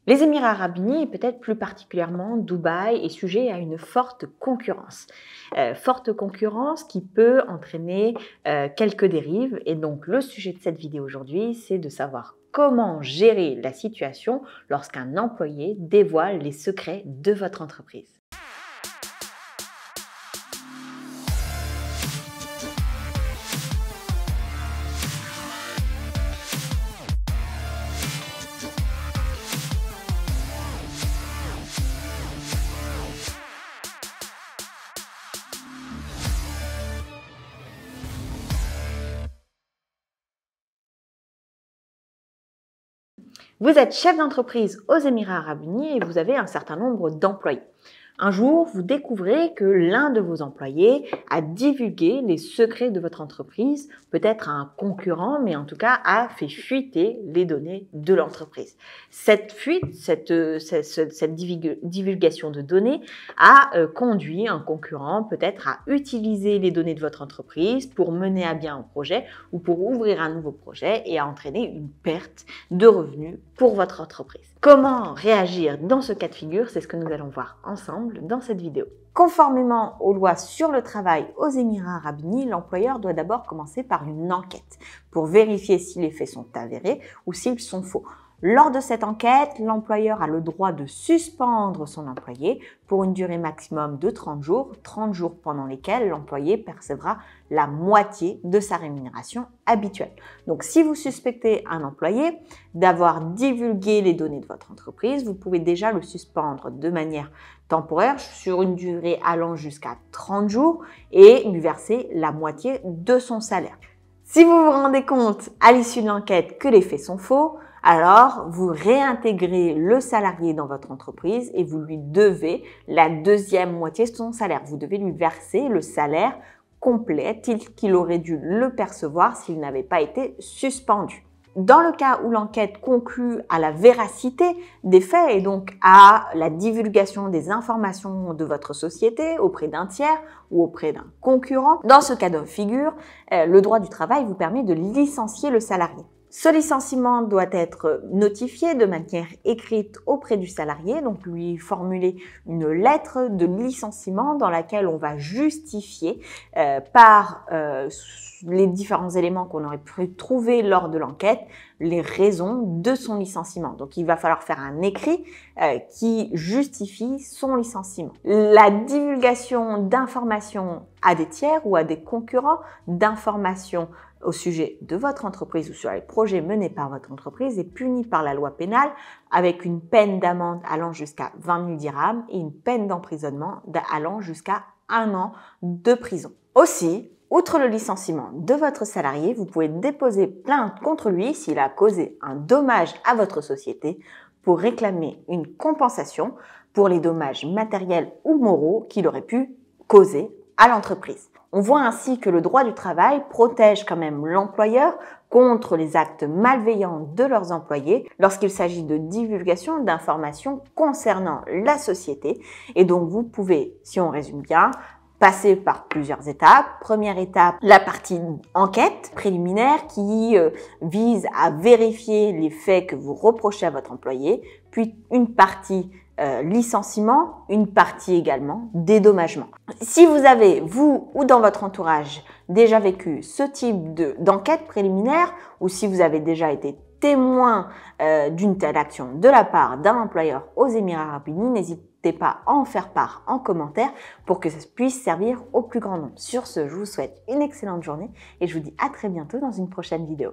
Les Émirats arabes unis, et peut-être plus particulièrement Dubaï, est sujet à une forte concurrence. Forte concurrence qui peut entraîner quelques dérives. Et donc le sujet de cette vidéo aujourd'hui, c'est de savoir comment gérer la situation lorsqu'un employé dévoile les secrets de votre entreprise. Vous êtes chef d'entreprise aux Émirats arabes unis et vous avez un certain nombre d'employés. Un jour, vous découvrez que l'un de vos employés a divulgué les secrets de votre entreprise, peut-être à un concurrent, mais en tout cas a fait fuiter les données de l'entreprise. Cette fuite, cette divulgation de données a conduit un concurrent peut-être à utiliser les données de votre entreprise pour mener à bien un projet ou pour ouvrir un nouveau projet et à entraîner une perte de revenus pour votre entreprise. Comment réagir dans ce cas de figure? C'est ce que nous allons voir ensemble dans cette vidéo. Conformément aux lois sur le travail aux Émirats arabes unis, l'employeur doit d'abord commencer par une enquête pour vérifier si les faits sont avérés ou s'ils sont faux. Lors de cette enquête, l'employeur a le droit de suspendre son employé pour une durée maximum de 30 jours pendant lesquels l'employé percevra la moitié de sa rémunération habituelle. Donc, si vous suspectez un employé d'avoir divulgué les données de votre entreprise, vous pouvez déjà le suspendre de manière temporaire sur une durée allant jusqu'à 30 jours et lui verser la moitié de son salaire. Si vous vous rendez compte à l'issue de l'enquête que les faits sont faux, alors vous réintégrez le salarié dans votre entreprise et vous lui devez la deuxième moitié de son salaire. Vous devez lui verser le salaire complet tel qu'il aurait dû le percevoir s'il n'avait pas été suspendu. Dans le cas où l'enquête conclut à la véracité des faits et donc à la divulgation des informations de votre société auprès d'un tiers ou auprès d'un concurrent, dans ce cas de figure, le droit du travail vous permet de licencier le salarié. Ce licenciement doit être notifié de manière écrite auprès du salarié, donc lui formuler une lettre de licenciement dans laquelle on va justifier par les différents éléments qu'on aurait pu trouver lors de l'enquête, les raisons de son licenciement. Donc, il va falloir faire un écrit qui justifie son licenciement. La divulgation d'informations à des tiers ou à des concurrents, d'informations au sujet de votre entreprise ou sur les projets menés par votre entreprise est punie par la loi pénale avec une peine d'amende allant jusqu'à 20 000 dirhams et une peine d'emprisonnement allant jusqu'à 1 an de prison. Aussi, outre le licenciement de votre salarié, vous pouvez déposer plainte contre lui s'il a causé un dommage à votre société pour réclamer une compensation pour les dommages matériels ou moraux qu'il aurait pu causer à l'entreprise. On voit ainsi que le droit du travail protège quand même l'employeur contre les actes malveillants de leurs employés lorsqu'il s'agit de divulgation d'informations concernant la société. Et donc vous pouvez, si on résume bien, passer par plusieurs étapes. Première étape, la partie enquête préliminaire qui vise à vérifier les faits que vous reprochez à votre employé, puis une partie licenciement, une partie également dédommagement. Si vous avez, vous ou dans votre entourage, déjà vécu ce type d'enquête préliminaire ou si vous avez déjà été témoin d'une telle action de la part d'un employeur aux Émirats arabes unis, n'hésitez pas à en faire part en commentaire pour que ça puisse servir au plus grand nombre. Sur ce, je vous souhaite une excellente journée et je vous dis à très bientôt dans une prochaine vidéo.